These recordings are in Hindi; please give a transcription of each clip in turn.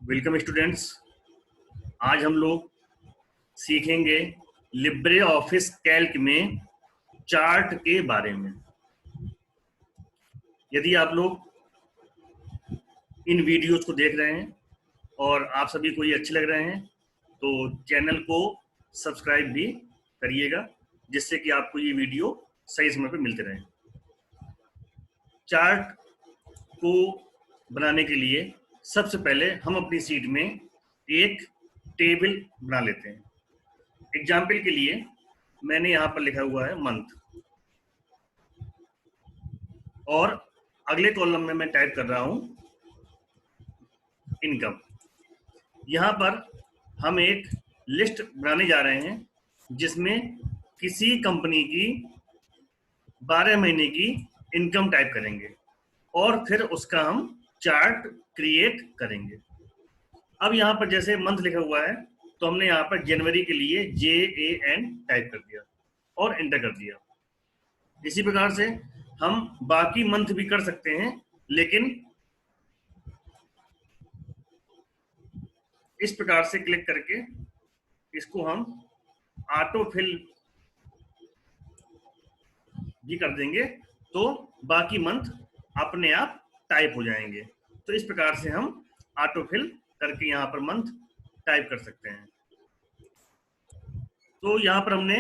Welcome students. आज हम लोग सीखेंगे लिब्रे ऑफिस कैल्क में चार्ट के बारे में। यदि आप लोग इन वीडियोस को देख रहे हैं और आप सभी को ये अच्छे लग रहे हैं तो चैनल को सब्सक्राइब भी करिएगा, जिससे कि आपको ये वीडियो सही समय पर मिलते रहें। चार्ट को बनाने के लिए सबसे पहले हम अपनी शीट में एक टेबल बना लेते हैं। एग्जाम्पल के लिए मैंने यहाँ पर लिखा हुआ है मंथ, और अगले कॉलम में मैं टाइप कर रहा हूँ इनकम। यहाँ पर हम एक लिस्ट बनाने जा रहे हैं जिसमें किसी कंपनी की 12 महीने की इनकम टाइप करेंगे और फिर उसका हम चार्ट क्रिएट करेंगे। अब यहाँ पर जैसे मंथ लिखा हुआ है तो हमने यहाँ पर जनवरी के लिए JAN टाइप कर दिया और एंटर कर दिया। इसी प्रकार से हम बाकी मंथ भी कर सकते हैं, लेकिन इस प्रकार से क्लिक करके इसको हम ऑटो फिल भी कर देंगे तो बाकी मंथ अपने आप टाइप हो जाएंगे। तो इस प्रकार से हम ऑटो फिल करके यहाँ पर मंथ टाइप कर सकते हैं। तो यहाँ पर हमने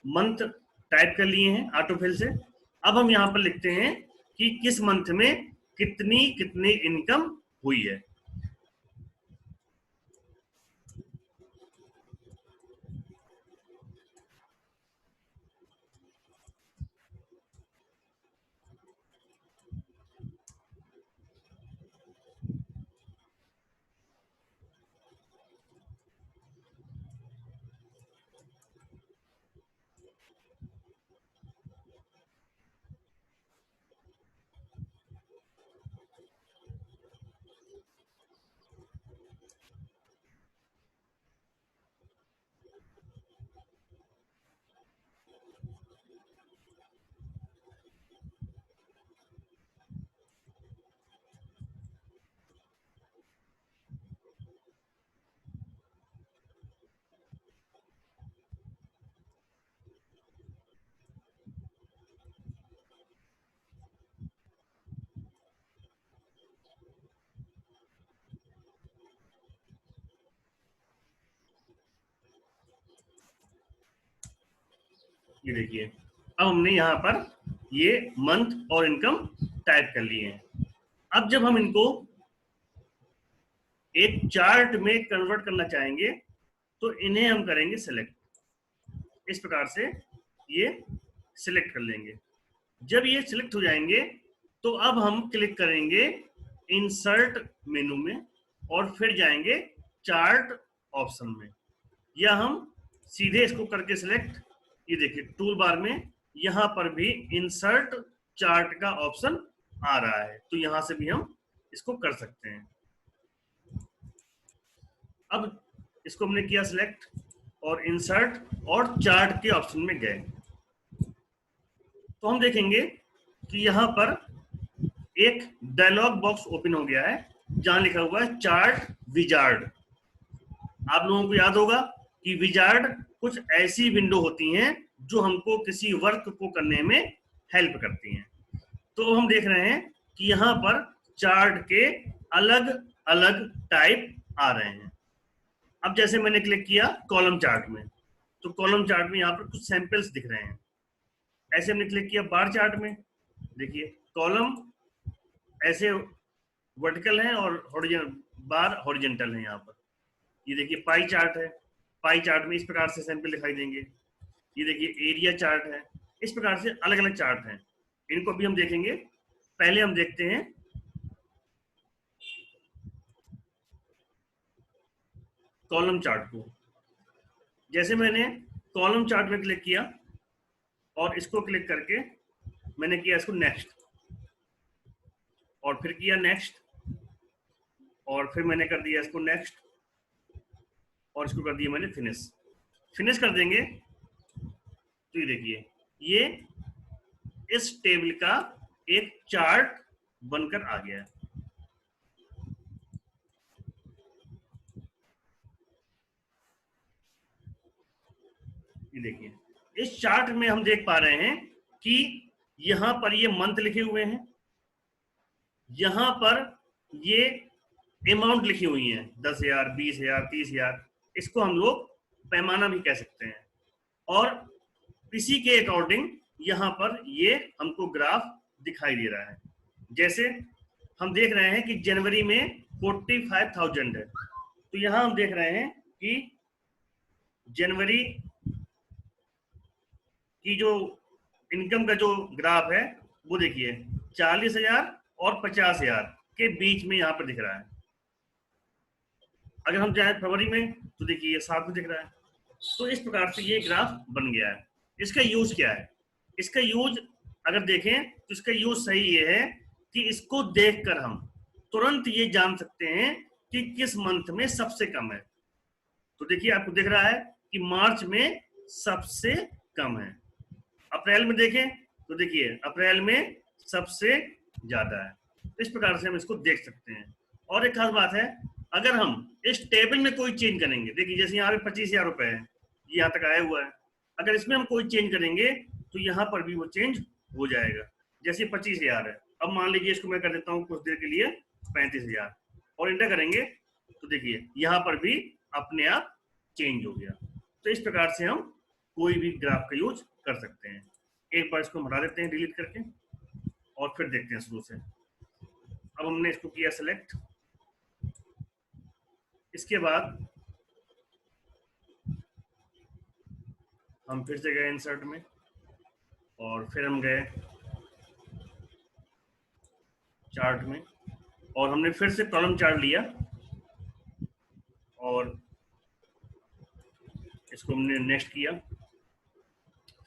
मंथ टाइप कर लिए हैं ऑटो फिल से। अब हम यहाँ पर लिखते हैं कि किस मंथ में कितनी इनकम हुई है। ये देखिए, अब हमने यहाँ पर ये मंथ और इनकम टाइप कर लिए हैं। अब जब हम इनको एक चार्ट में कन्वर्ट करना चाहेंगे तो इन्हें हम करेंगे सिलेक्ट। इस प्रकार से ये सिलेक्ट कर लेंगे। जब ये सिलेक्ट हो जाएंगे तो अब हम क्लिक करेंगे इंसर्ट मेनू में और फिर जाएंगे चार्ट ऑप्शन में, या हम सीधे इसको करके सिलेक्ट, ये देखिए टूल बार में यहाँ पर भी इंसर्ट चार्ट का ऑप्शन आ रहा है, तो यहाँ से भी हम इसको कर सकते हैं। अब इसको हमने किया सिलेक्ट और इंसर्ट और चार्ट के ऑप्शन में गए तो हम देखेंगे कि यहाँ पर एक डायलॉग बॉक्स ओपन हो गया है जहां लिखा हुआ है चार्ट विजार्ड। आप लोगों को याद होगा कि विजार्ड कुछ ऐसी विंडो होती हैं जो हमको किसी वर्क को करने में हेल्प करती हैं। तो हम देख रहे हैं कि यहाँ पर चार्ट के अलग अलग टाइप आ रहे हैं। अब जैसे मैंने क्लिक किया कॉलम चार्ट में, तो कॉलम चार्ट में यहाँ पर कुछ सैंपल्स दिख रहे हैं। ऐसे हमने क्लिक किया बार चार्ट में, देखिए कॉलम ऐसे वर्टिकल है और बार हॉरिजॉन्टल है। यहाँ पर ये देखिए पाई चार्ट है, पाई चार्ट में इस प्रकार से सैंपल दिखाई देंगे। ये देखिए एरिया चार्ट है। इस प्रकार से अलग अलग चार्ट हैं, इनको भी हम देखेंगे। पहले हम देखते हैं कॉलम चार्ट को। जैसे मैंने कॉलम चार्ट में क्लिक किया और इसको क्लिक करके मैंने किया इसको नेक्स्ट, और फिर किया नेक्स्ट, और फिर मैंने कर दिया इसको नेक्स्ट, और इसको कर दिया मैंने फिनिश। फिनिश कर देंगे तो ये देखिए ये इस टेबल का एक चार्ट बनकर आ गया है। ये देखिए इस चार्ट में हम देख पा रहे हैं कि यहां पर ये मंथ लिखे हुए हैं, यहां पर ये अमाउंट लिखी हुई है 10,000, 20,000, 30,000। इसको हम लोग पैमाना भी कह सकते हैं। और इसी के अकॉर्डिंग यहां पर ये हमको ग्राफ दिखाई दे रहा है। जैसे हम देख रहे हैं कि जनवरी में 45,000 है, तो यहां हम देख रहे हैं कि जनवरी की जो इनकम का जो ग्राफ है वो देखिए 40,000 और 50,000 के बीच में यहाँ पर दिख रहा है। अगर हम जाए फरवरी में तो देखिए 7 में दिख रहा है। तो इस प्रकार से ये ग्राफ बन गया है। इसका यूज क्या है? इसका यूज अगर देखें तो इसका यूज सही ये है कि इसको देखकर हम तुरंत ये जान सकते हैं कि किस मंथ में सबसे कम है। तो देखिए आपको दिख रहा है कि मार्च में सबसे कम है। अप्रैल में देखें तो देखिए अप्रैल में सबसे ज्यादा है। इस प्रकार से हम इसको देख सकते हैं। और एक खास बात है, अगर हम इस टेबल में कोई चेंज करेंगे, देखिए जैसे यहाँ पे 25,000 रुपए है, यहाँ तक आया हुआ है, अगर इसमें हम कोई चेंज करेंगे तो यहाँ पर भी वो चेंज हो जाएगा। जैसे 25,000 है, अब मान लीजिए इसको मैं कर देता हूँ कुछ देर के लिए 35,000 और इंटर करेंगे तो देखिए यहाँ पर भी अपने आप चेंज हो गया। तो इस प्रकार से हम कोई भी ग्राफ का यूज कर सकते हैं। एक बार इसको हटा देते हैं डिलीट करके और फिर देखते हैं शुरू से। अब हमने इसको किया सेलेक्ट, इसके बाद हम फिर से गए इंसर्ट में और फिर हम गए चार्ट में और हमने फिर से कॉलम चार्ट लिया और इसको हमने नेक्स्ट किया,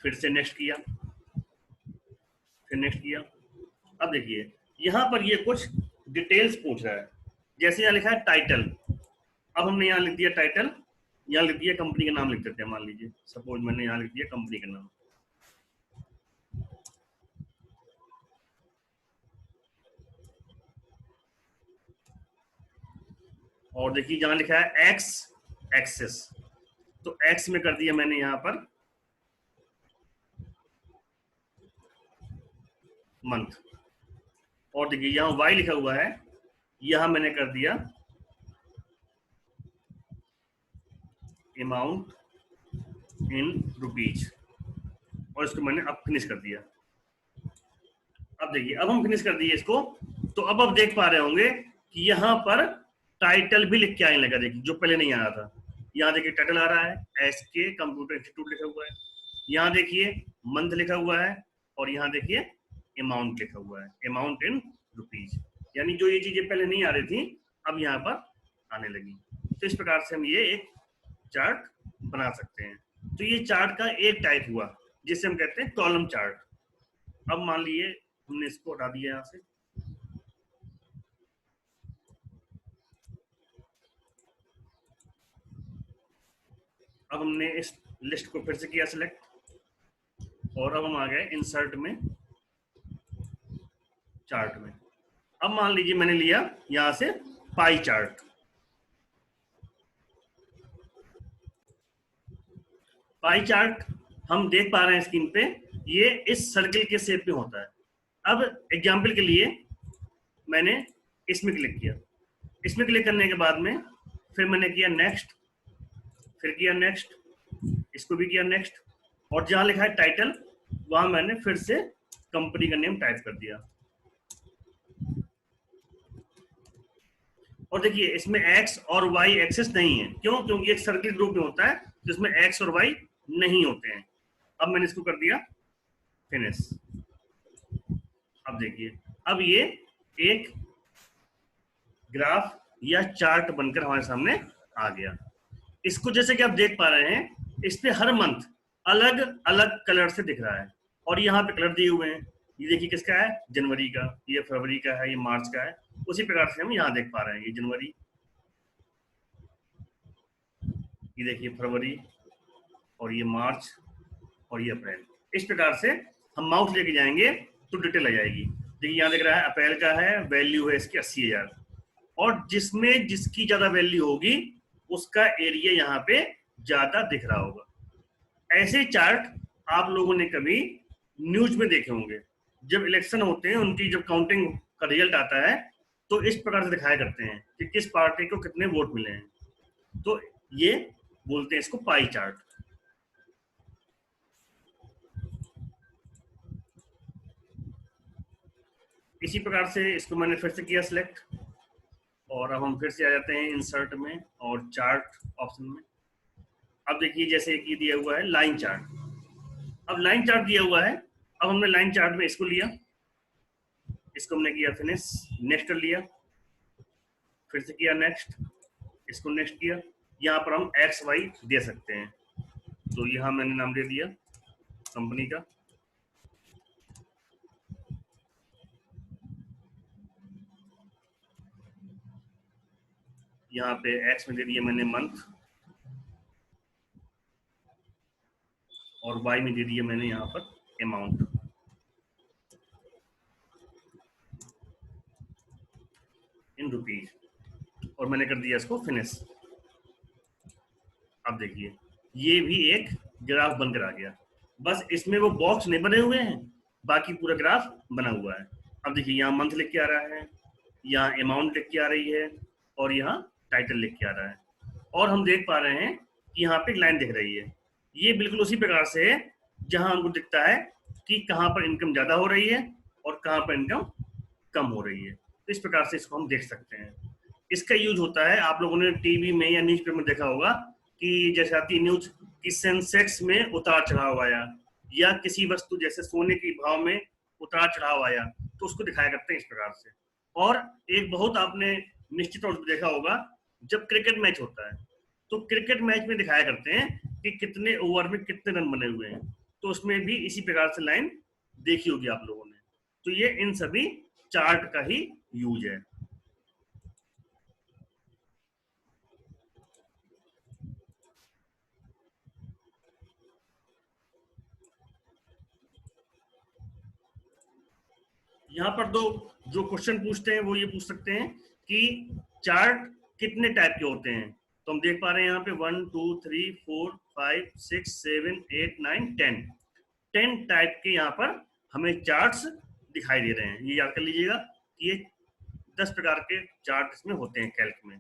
फिर से नेक्स्ट किया, फिर नेक्स्ट किया। अब देखिए यहाँ पर ये कुछ डिटेल्स पूछ रहा है। जैसे यहाँ लिखा है टाइटल, अब हमने यहाँ लिख दिया टाइटल, यहाँ लिख दिया कंपनी का नाम लिख देते हैं। मान लीजिए सपोज मैंने यहाँ लिख दिया कंपनी का नाम, और देखिए जहां लिखा है एक्स एक्सेस, तो एक्स में कर दिया मैंने यहाँ पर मंथ, और देखिए यहाँ वाई लिखा हुआ है, यहां मैंने कर दिया अमाउंट इन रुपीज और इसको मैंने अब फिनिश कर दिया। अब देखिए अब हम फिनिश कर दिए इसको, तो अब आप देख पा रहे होंगे कि यहाँ पर टाइटल भी लिख के आने लगा। देखिए जो पहले नहीं आ रहा था, यहाँ देखिए टाइटल आ रहा है, एसके कंप्यूटर इंस्टीट्यूट लिखा हुआ है, यहाँ देखिए मंथ लिखा हुआ है और यहाँ देखिए अमाउंट लिखा हुआ है, अमाउंट इन रुपीज। यानी जो ये चीजें पहले नहीं आ रही थी अब यहाँ पर आने लगी। तो इस प्रकार से हम ये एक चार्ट बना सकते हैं। तो ये चार्ट का एक टाइप हुआ जिसे हम कहते हैं कॉलम चार्ट। अब मान लीजिए हमने इसको हटा दिया यहाँ से, अब हमने इस लिस्ट को फिर से किया सिलेक्ट और अब हम आ गए इंसर्ट में चार्ट में। अब मान लीजिए मैंने लिया यहां से पाई चार्ट, पाई चार्ट हम देख पा रहे हैं स्क्रीन पे, ये इस सर्कल के शेप में होता है। अब एग्जांपल के लिए मैंने इसमें क्लिक किया, इसमें क्लिक करने के बाद में फिर मैंने किया नेक्स्ट, फिर किया नेक्स्ट, इसको भी किया नेक्स्ट, और जहां लिखा है टाइटल वहां मैंने फिर से कंपनी का नेम टाइप कर दिया। और देखिए इसमें एक्स और वाई एक्सेस नहीं है, क्यों? क्योंकि एक सर्किल ग्रुप में होता है जिसमें एक्स और वाई नहीं होते हैं। अब मैंने इसको कर दिया फिनिश। अब देखिए अब ये एक ग्राफ या चार्ट बनकर हमारे सामने आ गया। इसको जैसे कि आप देख पा रहे हैं इस पे हर मंथ अलग अलग कलर से दिख रहा है और यहाँ पे कलर दिए हुए हैं। ये देखिए किसका है, जनवरी का, ये फरवरी का है, ये मार्च का है। उसी प्रकार से हम यहाँ देख पा रहे हैं, ये जनवरी, ये देखिए फरवरी, और ये मार्च, और ये अप्रैल। इस प्रकार से हम माउस लेके जाएंगे तो डिटेल आ जाएगी। देखिए यहाँ दिख रहा है अप्रैल का है, वैल्यू है इसकी 80,000, और जिसमें जिसकी ज्यादा वैल्यू होगी उसका एरिया यहाँ पे ज्यादा दिख रहा होगा। ऐसे चार्ट आप लोगों ने कभी न्यूज में देखे होंगे। जब इलेक्शन होते हैं, उनकी जब काउंटिंग का रिजल्ट आता है तो इस प्रकार से दिखाया करते हैं कि किस पार्टी को कितने वोट मिले हैं। तो ये बोलते हैं इसको पाई चार्ट। इसी प्रकार से इसको मैंने फिर से किया सिलेक्ट, और अब हम फिर से आ जाते हैं इंसर्ट में और चार्ट ऑप्शन में। अब देखिए जैसे कि दिया हुआ है लाइन चार्ट। अब लाइन चार्ट दिया हुआ है, अब हमने लाइन चार्ट में इसको लिया, इसको हमने किया फिनिश, नेक्स्ट कर लिया, फिर से किया नेक्स्ट, इसको नेक्स्ट किया। यहाँ पर हम एक्स वाई दे सकते हैं, तो यहाँ मैंने नाम दे दिया कंपनी का। यहाँ पे एक्स में दे दिया मैंने मंथ, और वाई में दे दिया मैंने यहाँ पर अमाउंट। इन रुपीज, और मैंने कर दिया इसको फिनिश। अब देखिए ये भी एक ग्राफ बनकर आ गया, बस इसमें वो बॉक्स नहीं बने हुए हैं, बाकी पूरा ग्राफ बना हुआ है। अब देखिए यहाँ मंथ लिख के आ रहा है, यहाँ अमाउंट लिख के आ रही है, और यहाँ टाइटल लिख के आ रहा है, और हम देख पा रहे हैं कि यहाँ पे एक लाइन दिख रही है। ये बिल्कुल उसी प्रकार से है जहां हमको दिखता है कि कहाँ पर इनकम ज्यादा हो रही है और कहाँ पर इनकम कम हो रही है। तो इस प्रकार से इसको हम देख सकते हैं। इसका यूज होता है, आप लोगों ने टीवी में या न्यूज पेपर में देखा होगा कि जैसे आती न्यूज कि सेंसेक्स में उतार चढ़ाव आया, या किसी वस्तु जैसे सोने के भाव में उतार चढ़ाव आया, तो उसको दिखाया करते हैं इस प्रकार से। और एक बहुत आपने निश्चित तौर पर देखा होगा, जब क्रिकेट मैच होता है तो क्रिकेट मैच में दिखाया करते हैं कि कितने ओवर में कितने रन बने हुए हैं, तो उसमें भी इसी प्रकार से लाइन देखी होगी आप लोगों ने। तो ये इन सभी चार्ट का ही यूज है। यहाँ पर तो जो क्वेश्चन पूछते हैं वो ये पूछ सकते हैं कि चार्ट कितने टाइप के होते हैं। तो हम देख पा रहे हैं यहाँ पे 1 2 3 4 5 6 7 8 9 10 टाइप के यहाँ पर हमें चार्ट्स दिखाई दे रहे हैं। ये याद कर लीजिएगा कि ये 10 प्रकार के चार्ट इसमें होते हैं कैल्क में।